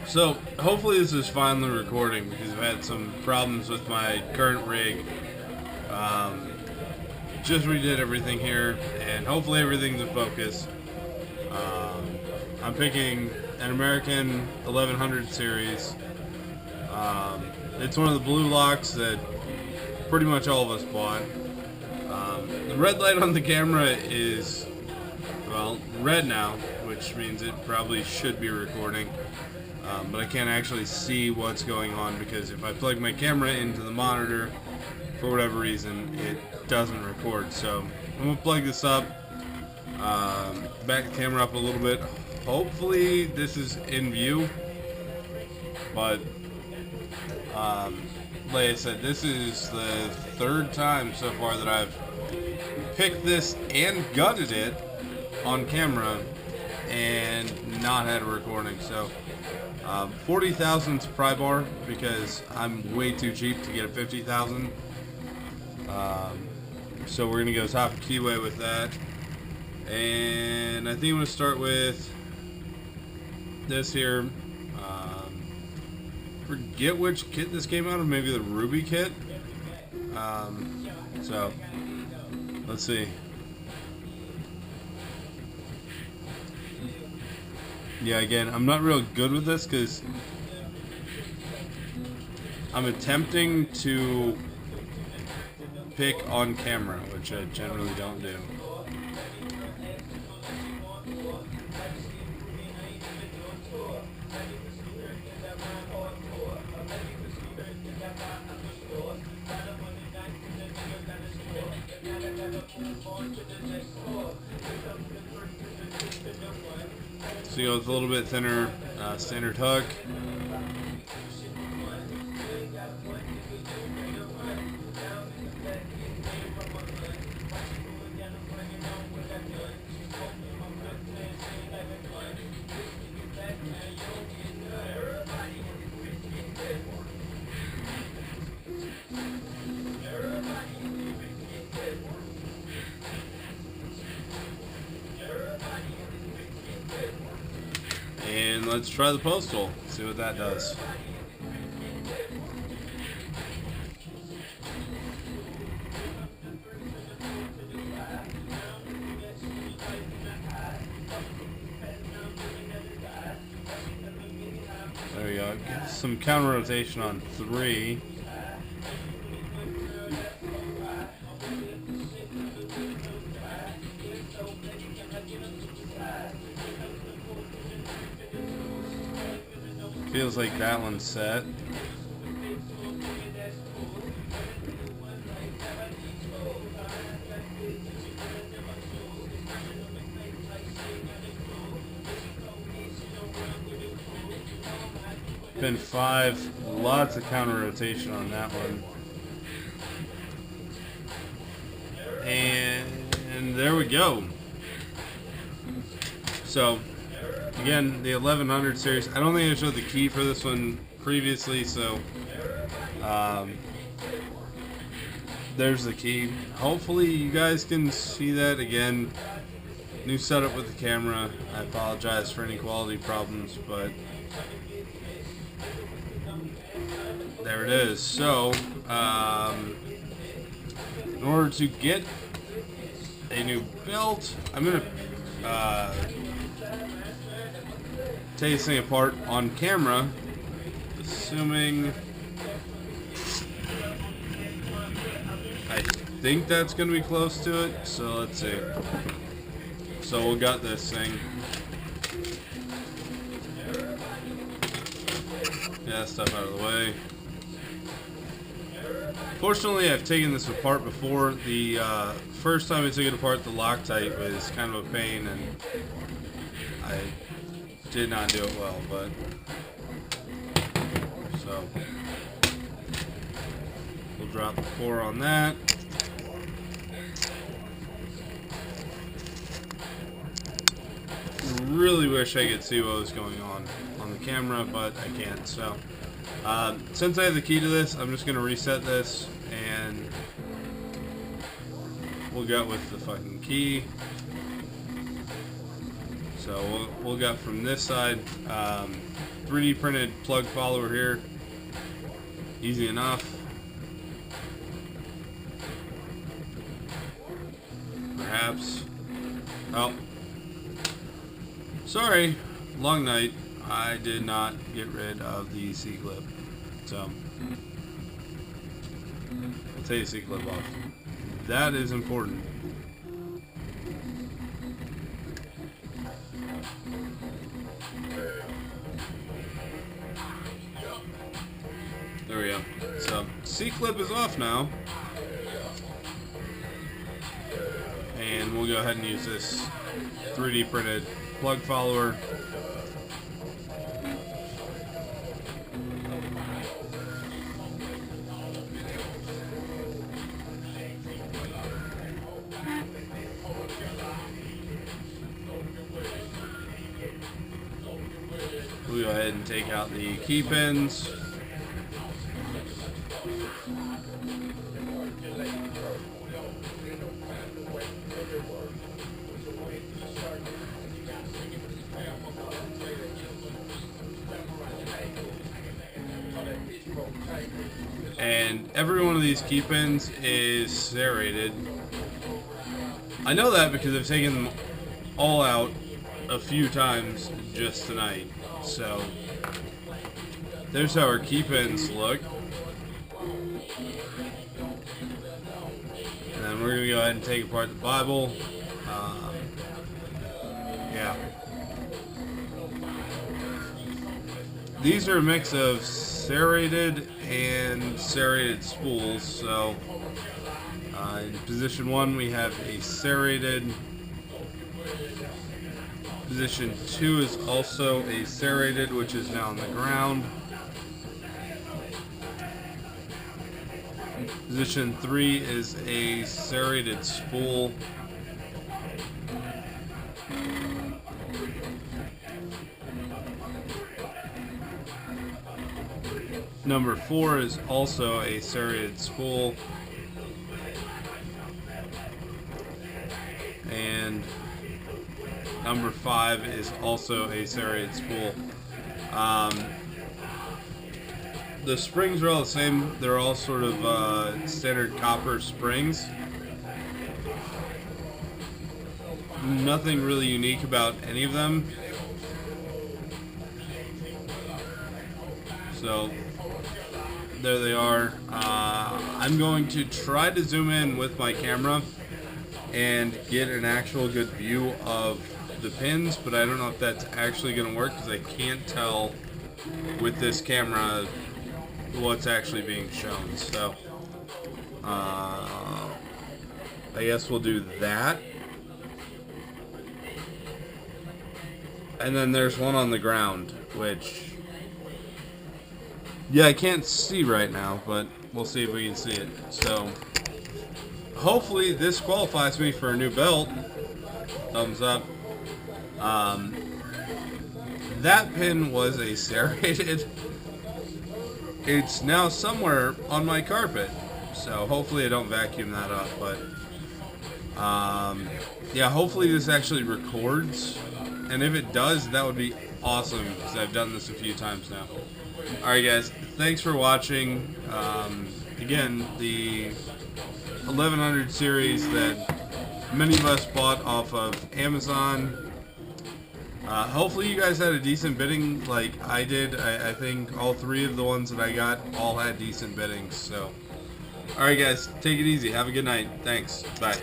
So, hopefully this is finally recording because I've had some problems with my current rig. Um, just redid everything here, and hopefully everything's in focus. Um, I'm picking an American 1100 series. It's one of the blue locks that pretty much all of us bought. The red light on the camera is, well, red now, which means it probably should be recording. But I can't actually see what's going on because if I plug my camera into the monitor, for whatever reason, it doesn't record. So I'm going to plug this up, back the camera up a little bit. Hopefully this is in view, but like I said, this is the third time so far that I've picked this and gutted it on camera and not had a recording. So 40,000's pry bar because I'm way too cheap to get a 50,000. So we're gonna go top keyway with that, and I think I'm gonna start with this here. Forget which kit this came out of. Maybe the Ruby kit. So let's see. Yeah, again, I'm not real good with this because I'm attempting to pick on camera, which I generally don't do. So you go with a little bit thinner standard hook. And let's try the postal, see what that does. There we go. Get some counter rotation on 3. Feels like that one's set. Been 5, lots of counter rotation on that one. And there we go. So again, the 1100 series. I don't think I showed the key for this one previously, so there's the key. Hopefully you guys can see that. Again, new setup with the camera. I apologize for any quality problems, but there it is. So in order to get a new belt, I'm going to take this thing apart on camera, assuming I think that's going to be close to it. So let's see. So we'll gut this thing. Get that stuff out of the way. Fortunately, I've taken this apart before. The first time I took it apart, the Loctite was kind of a pain, and I did not do it well, but so we'll drop the 4 on that. Really wish I could see what was going on the camera, but I can't. So since I have the key to this, I'm just going to reset this, and we'll go with the fucking key. So we'll go from this side. 3D printed plug follower here. Easy enough. Perhaps. Oh. Sorry. Long night. I did not get rid of the C-clip. So, I'll take the C-clip off. That is important. There we go. So, C-clip is off now. And we'll go ahead and use this 3D printed plug follower. We'll go ahead and take out the key pins. And every one of these key pins is serrated. I know that because I've taken them all out a few times just tonight. So there's how our key pins look. And then we're going to go ahead and take apart the Bible. Yeah. These are a mix of serrated and serrated spools. So in position 1 we have a serrated. Position 2 is also a serrated, which is now on the ground. Position 3 is a serrated spool. Number 4 is also a serrated spool. And number 5 is also a serrated spool. The springs are all the same. They're all sort of standard copper springs. Nothing really unique about any of them. So there they are. I'm going to try to zoom in with my camera and get an actual good view of the pins, but I don't know if that's actually going to work because I can't tell with this camera what's actually being shown. So I guess we'll do that. And then there's one on the ground, which, yeah, I can't see right now, but we'll see if we can see it. So hopefully this qualifies me for a new belt. Thumbs up. That pin was a serrated. It's now somewhere on my carpet, so hopefully I don't vacuum that up. But yeah, hopefully this actually records, and if it does, that would be awesome because I've done this a few times now. Alright guys, thanks for watching. Again, the 1100 series that many of us bought off of Amazon. Hopefully you guys had a decent bidding like I did. I think all 3 of the ones that I got all had decent biddings. So, alright guys, take it easy. Have a good night. Thanks. Bye.